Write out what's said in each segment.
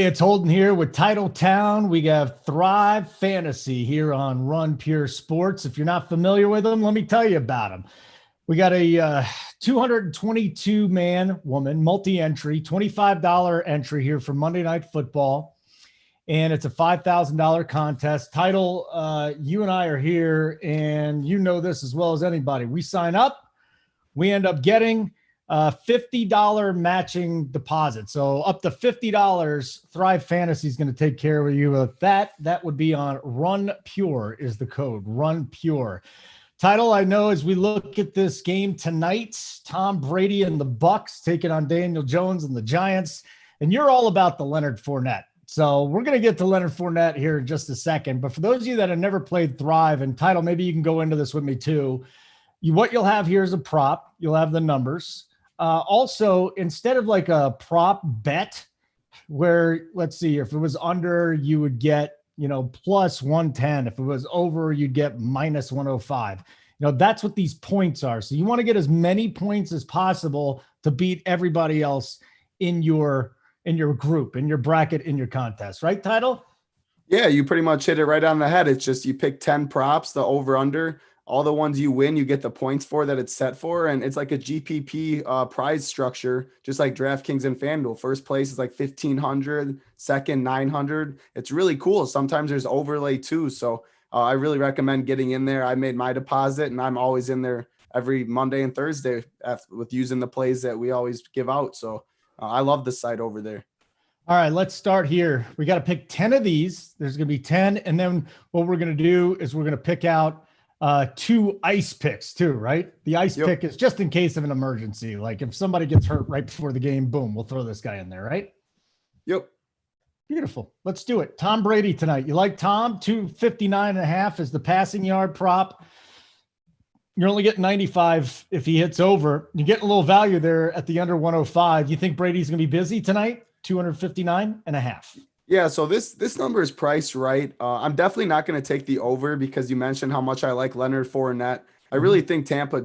Hey, it's Holden here with Titletown. We have Thrive Fantasy here on Run Pure Sports. If you're not familiar with them, let me tell you about them. We got a 222 man woman multi-entry, $25 entry here for Monday Night Football. And it's a $5,000 contest. Title, you and I are here, and you know this as well as anybody. We sign up, we end up getting $50 matching deposit. So up to $50, Thrive Fantasy is going to take care of you with that. That would be on Run Pure is the code, Run Pure. Title, I know as we look at this game tonight, Tom Brady and the Bucs taking on Daniel Jones and the Giants, and you're all about the Leonard Fournette. So we're going to get to Leonard Fournette here in just a second. But for those of you that have never played Thrive, and Title, maybe you can go into this with me too. What you'll have here is a prop. You'll have the numbers. Also, instead of like a prop bet where, let's see, if it was under, you would get, plus 110. If it was over, you'd get minus 105. That's what these points are. So you want to get as many points as possible to beat everybody else in your group, in your bracket, in your contest, right, Title? Yeah, you pretty much hit it right on the head. It's just you pick 10 props, the over under. All the ones you win, you get the points for that it's set for. And it's like a GPP prize structure, just like DraftKings and FanDuel. First place is like 1,500, second 900. It's really cool. Sometimes there's overlay too. So I really recommend getting in there. I made my deposit and I'm always in there every Monday and Thursday with using the plays that we always give out. So I love the site over there. All right, let's start here. We got to pick 10 of these. There's going to be 10. And then what we're going to do is we're going to pick out two ice picks too, right? The ice pick is just in case of an emergency. Like if somebody gets hurt right before the game, boom, we'll throw this guy in there, right? Yep. Beautiful. Let's do it. Tom Brady tonight. You like Tom? 259.5 is the passing yard prop. You're only getting 95 if he hits over. You're getting a little value there at the under 105. You think Brady's going to be busy tonight? 259.5. Yeah, so this number is priced right. I'm definitely not going to take the over because you mentioned how much I like Leonard Fournette. I really think Tampa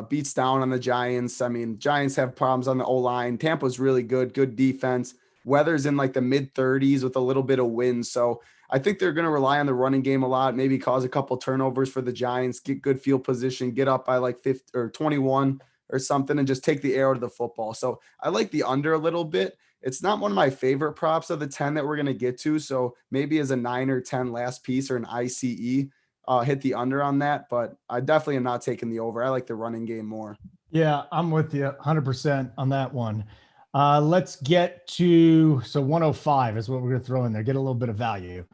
beats down on the Giants. I mean, Giants have problems on the O-line. Tampa's really good defense. Weather's in like the mid-30s with a little bit of wind. So I think they're going to rely on the running game a lot, maybe cause a couple turnovers for the Giants, get good field position, get up by like 50 or 21 or something, and just take the air out of the football. So I like the under a little bit. It's not one of my favorite props of the 10 that we're going to get to. So maybe as a 9 or 10 last piece or an ICE, hit the under on that. But I definitely am not taking the over. I like the running game more. Yeah, I'm with you 100% on that one. Let's get to, 105 is what we're going to throw in there. Get a little bit of value. Yep.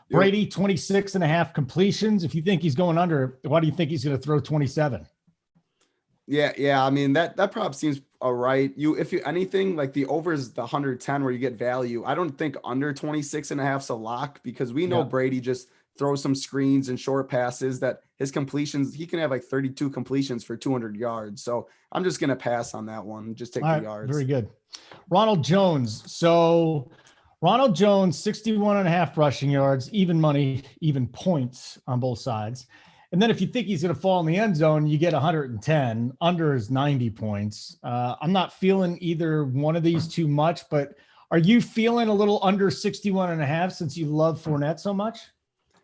Brady, 26.5 completions. If you think he's going under, why do you think he's going to throw 27? Yeah. I mean, that prop seems all right. If anything, like the over is the 110 where you get value. I don't think under 26.5 is a lock because we know Brady just throws some screens and short passes that his completions, he can have like 32 completions for 200 yards. So I'm just going to pass on that one. Just take the yards. Very good. Ronald Jones. So Ronald Jones, 61.5 rushing yards, even money, even points on both sides. And then if you think he's going to fall in the end zone, you get 110. Under is 90 points. I'm not feeling either one of these too much, but are you feeling a little under 61.5 since you love Fournette so much?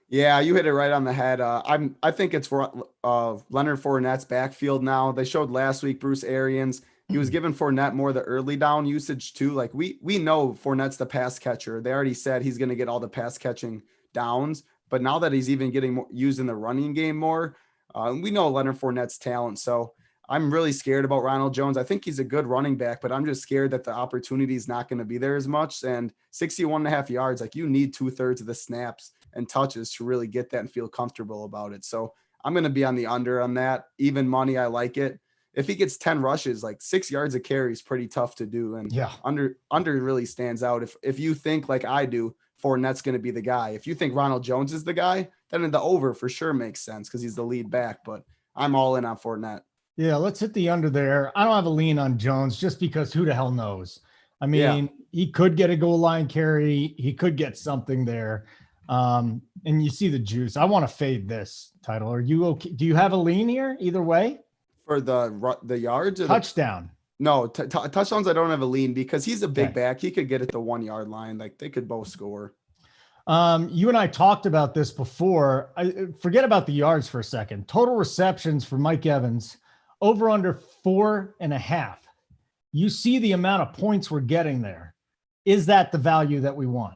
Yeah, you hit it right on the head. I think it's for Leonard Fournette's backfield now. They showed last week Bruce Arians. He was giving Fournette more of the early down usage too. Like we know Fournette's the pass catcher. They already said he's going to get all the pass catching downs. But now that he's even getting more, used in the running game more, we know Leonard Fournette's talent. So I'm really scared about Ronald Jones. I think he's a good running back, but I'm just scared that the opportunity is not going to be there as much. And 61.5 yards, like you need 2/3 of the snaps and touches to really get that and feel comfortable about it. So I'm going to be on the under on that. Even money, I like it. If he gets 10 rushes, like 6 yards of carry is pretty tough to do. And under really stands out. If you think like I do, Fournette's going to be the guy. If you think Ronald Jones is the guy, then the over for sure makes sense because he's the lead back, but I'm all in on Fournette. Yeah, let's hit the under there. I don't have a lean on Jones just because who the hell knows? I mean, he could get a goal line carry. He could get something there. And you see the juice. I want to fade this title. Are you okay? Do you have a lean here either way? For the yards or touchdown? No, touchdowns. I don't have a lean because he's a big Okay. back. He could get at the 1 yard line. Like they could both score. You and I talked about this before. Forget about the yards for a second. Total receptions for Mike Evans, over under 4.5. You see the amount of points we're getting there. Is that the value that we want?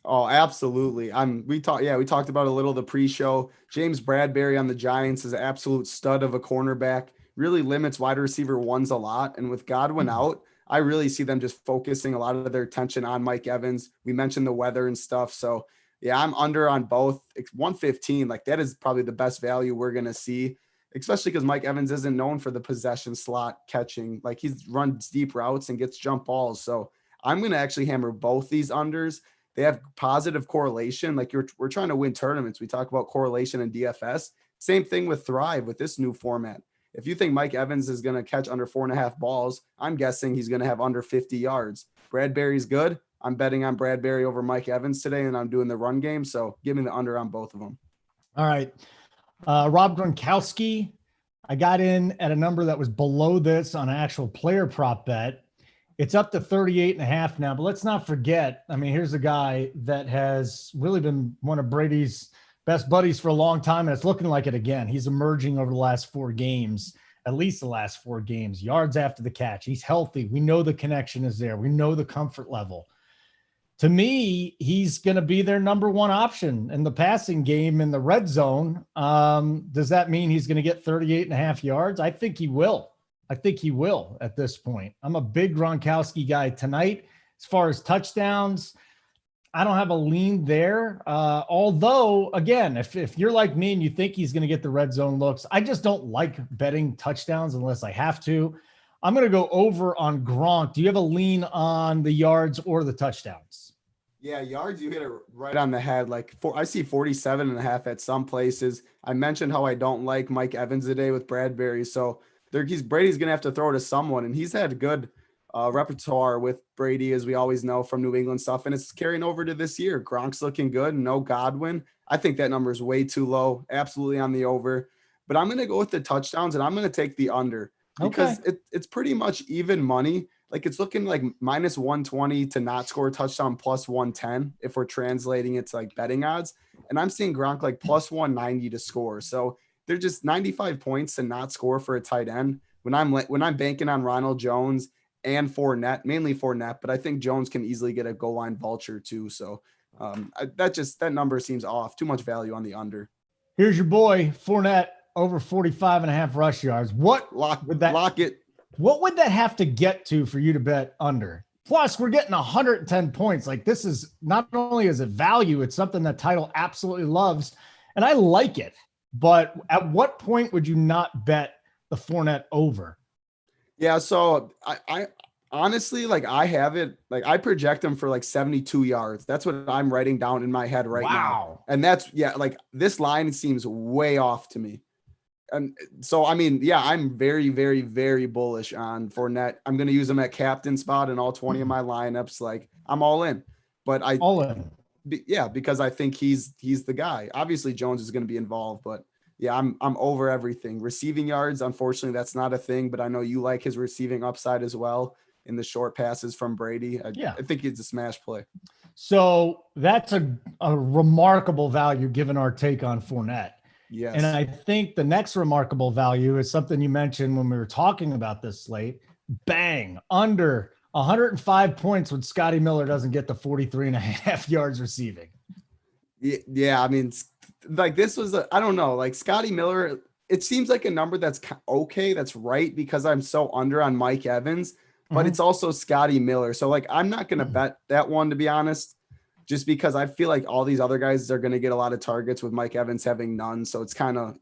Oh, absolutely. We talked about a little the pre-show. James Bradbury on the Giants is an absolute stud of a cornerback. Really limits wide receiver ones a lot. And with Godwin out, I really see them just focusing a lot of their attention on Mike Evans. We mentioned the weather and stuff. So yeah, I'm under on both. It's 115. Like that is probably the best value we're gonna see, especially because Mike Evans isn't known for the possession slot catching. Like he runs deep routes and gets jump balls. So I'm gonna actually hammer both these unders. They have positive correlation. Like we're trying to win tournaments. We talk about correlation and DFS. Same thing with Thrive with this new format. If you think Mike Evans is going to catch under 4.5 balls, I'm guessing he's going to have under 50 yards. Bradbury's good. I'm betting on Bradbury over Mike Evans today, and I'm doing the run game. So give me the under on both of them. All right. Rob Gronkowski, I got in at a number that was below this on an actual player prop bet. It's up to 38.5 now, but let's not forget. I mean, here's a guy that has really been one of Brady's best buddies for a long time, and it's looking like it again. He's emerging over the last 4 games, at least the last 4 games, yards after the catch. He's healthy. We know the connection is there. We know the comfort level. To me, he's going to be their number one option in the passing game in the red zone. Does that mean he's going to get 38.5 yards? I think he will. At this point. I'm a big Gronkowski guy tonight. As far as touchdowns, I don't have a lean there. Although, again, if you're like me and you think he's going to get the red zone looks, I just don't like betting touchdowns unless I have to. I'm going to go over on Gronk. Do you have a lean on the yards or the touchdowns? Yeah, yards, you hit it right on the head. I see 47.5 at some places. I mentioned how I don't like Mike Evans today with Bradbury. So Brady's going to have to throw to someone. And he's had good repertoire with Brady, as we always know from New England stuff. And it's carrying over to this year. Gronk's looking good. No Godwin. I think that number is way too low. Absolutely on the over. But I'm going to go with the touchdowns and I'm going to take the under because it's pretty much even money. Like it's looking like minus 120 to not score a touchdown, plus 110 if we're translating it to like betting odds. And I'm seeing Gronk like plus 190 to score. So they're just 95 points to not score for a tight end. When I'm banking on Ronald Jones and Fournette, mainly Fournette, but I think Jones can easily get a goal line vulture too. So that number seems off. Too much value on the under. Here's your boy Fournette over 45.5 rush yards. Lock it. What would that have to get to for you to bet under? Plus, we're getting 110 points. Like this is not only is it value, it's something that Title absolutely loves, and I like it. But at what point would you not bet the Fournette over? Yeah, so I honestly, like I have it, like I project him for like 72 yards. That's what I'm writing down in my head right now. And like this line seems way off to me. And so, I mean, yeah, I'm very, very, very bullish on Fournette. I'm going to use him at captain spot in all 20 of my lineups. Like I'm all in, but because I think he's the guy. Obviously Jones is going to be involved, but yeah, I'm over everything. Receiving yards, unfortunately, that's not a thing, but I know you like his receiving upside as well in the short passes from Brady. I think it's a smash play. So that's a remarkable value given our take on Fournette. Yes. And I think the next remarkable value is something you mentioned when we were talking about this slate. Bang, under 105 points when Scotty Miller doesn't get the 43.5 yards receiving. Yeah, I mean, like this was I don't know, like Scotty Miller, it seems like a number that's okay, that's right, because I'm so under on Mike Evans, but it's also Scotty Miller. So like I'm not going to bet that one, to be honest, just because I feel like all these other guys are going to get a lot of targets with Mike Evans having none. So it's kind of,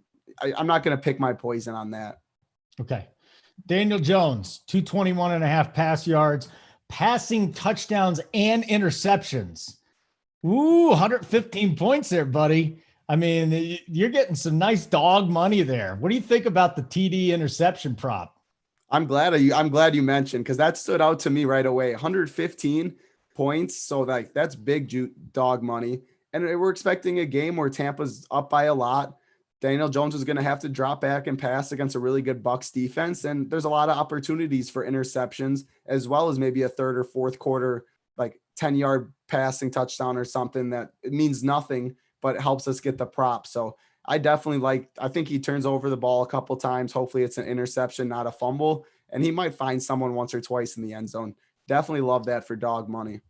I'm not going to pick my poison on that. Okay. Daniel Jones, 221.5 pass yards, passing touchdowns and interceptions. Ooh, 115 points there, buddy. I mean, you're getting some nice dog money there. What do you think about the TD interception prop? I'm glad you mentioned, because that stood out to me right away. 115 points. So like that's big dog money. And we're expecting a game where Tampa's up by a lot. Daniel Jones is going to have to drop back and pass against a really good Bucs defense. And there's a lot of opportunities for interceptions, as well as maybe a third or fourth quarter, like 10-yard passing touchdown or something that it means nothing, but it helps us get the prop. So I think he turns over the ball a couple times. Hopefully it's an interception, not a fumble. And he might find someone once or twice in the end zone. Definitely love that for dog money.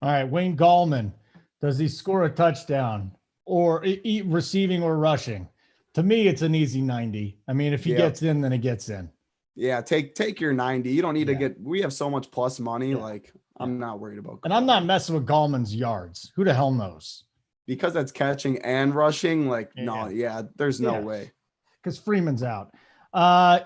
All right. Wayne Gallman, does he score a touchdown or receiving or rushing? To me, it's an easy 90. I mean, if he gets in, then he gets in. Yeah, take your 90. You don't need to get – we have so much plus money. Like, I'm not worried about – And I'm not messing with Gallman's yards. Who the hell knows? Because that's catching and rushing, there's no way. Because Freeman's out.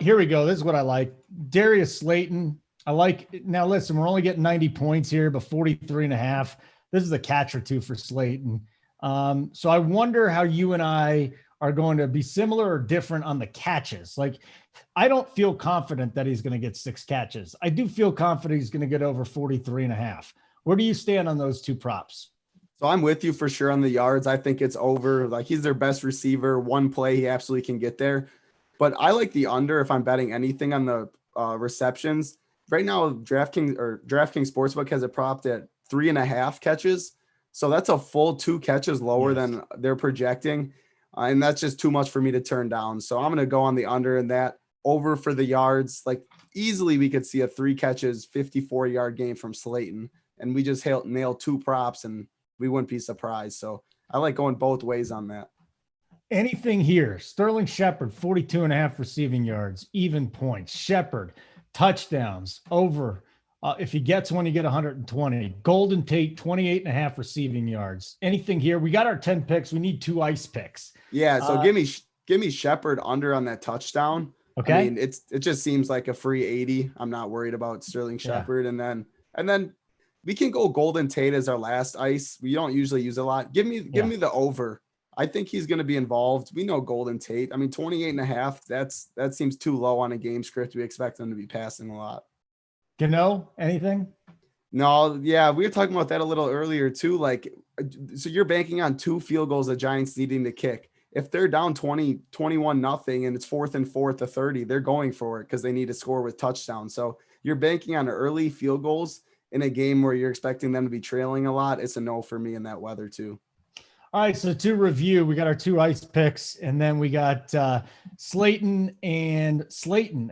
Here we go. This is what I like. Darius Slayton. I like – now, listen, we're only getting 90 points here, but 43.5. This is a catch or two for Slayton. So I wonder how you and I – are going to be similar or different on the catches. Like, I don't feel confident that he's going to get 6 catches. I do feel confident he's going to get over 43.5. Where do you stand on those two props? So I'm with you for sure on the yards. I think it's over. Like, he's their best receiver. One play, he absolutely can get there. But I like the under if I'm betting anything on the receptions. Right now, DraftKings Sportsbook has it propped at 3.5 catches. So that's a full 2 catches lower than they're projecting. And that's just too much for me to turn down. So I'm going to go on the under and that. Over for the yards. Like, easily we could see a 3 catches, 54-yard game from Slayton. And we just nailed 2 props and we wouldn't be surprised. So I like going both ways on that. Anything here. Sterling Shepard, 42.5 receiving yards, even points. Shepard, touchdowns, over. If he gets one, you get 120. Golden Tate, 28.5 receiving yards. Anything here? We got our 10 picks. We need 2 ice picks. Yeah, so give me Shepard under on that touchdown. Okay. I mean, it just seems like a free 80. I'm not worried about Sterling Shepard. Yeah. And then we can go Golden Tate as our last ice. We don't usually use a lot. Give me the over. I think he's going to be involved. We know Golden Tate. I mean, 28.5, that seems too low on a game script. We expect them to be passing a lot. Anything? No, yeah, we were talking about that a little earlier too. Like, so you're banking on 2 field goals the Giants needing to kick. If they're down 21-0 and it's 4th and 4 to 30, they're going for it because they need to score with touchdowns. So you're banking on early field goals in a game where you're expecting them to be trailing a lot. It's a no for me in that weather too. All right, so to review, we got our 2 ice picks, and then we got Slayton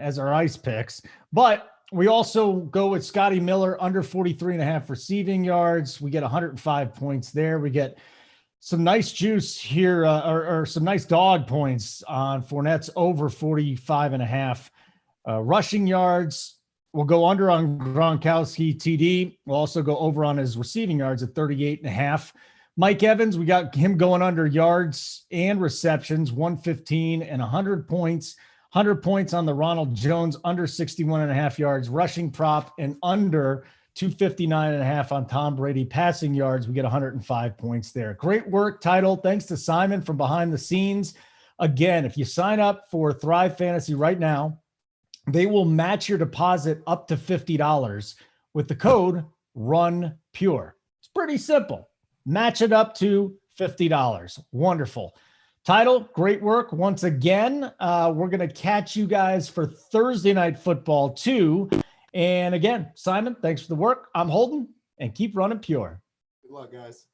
as our ice picks. But we also go with Scotty Miller under 43.5 receiving yards. We get 105 points there. We get some nice juice here, or some nice dog points on Fournette's over 45.5 rushing yards. We'll go under on Gronkowski TD. We'll also go over on his receiving yards at 38.5. Mike Evans, we got him going under yards and receptions, 115 and 100 points. 100 points on the Ronald Jones under 61.5 yards rushing prop, and under 259.5 on Tom Brady passing yards. We get 105 points there. Great work, Title. Thanks to Simon from behind the scenes. Again, if you sign up for Thrive Fantasy right now, they will match your deposit up to $50 with the code RUNPURE. It's pretty simple. Match it up to $50. Wonderful. Title, great work once again. We're going to catch you guys for Thursday Night Football too. And again, Simon, thanks for the work. I'm Holden, and keep running pure. Good luck, guys.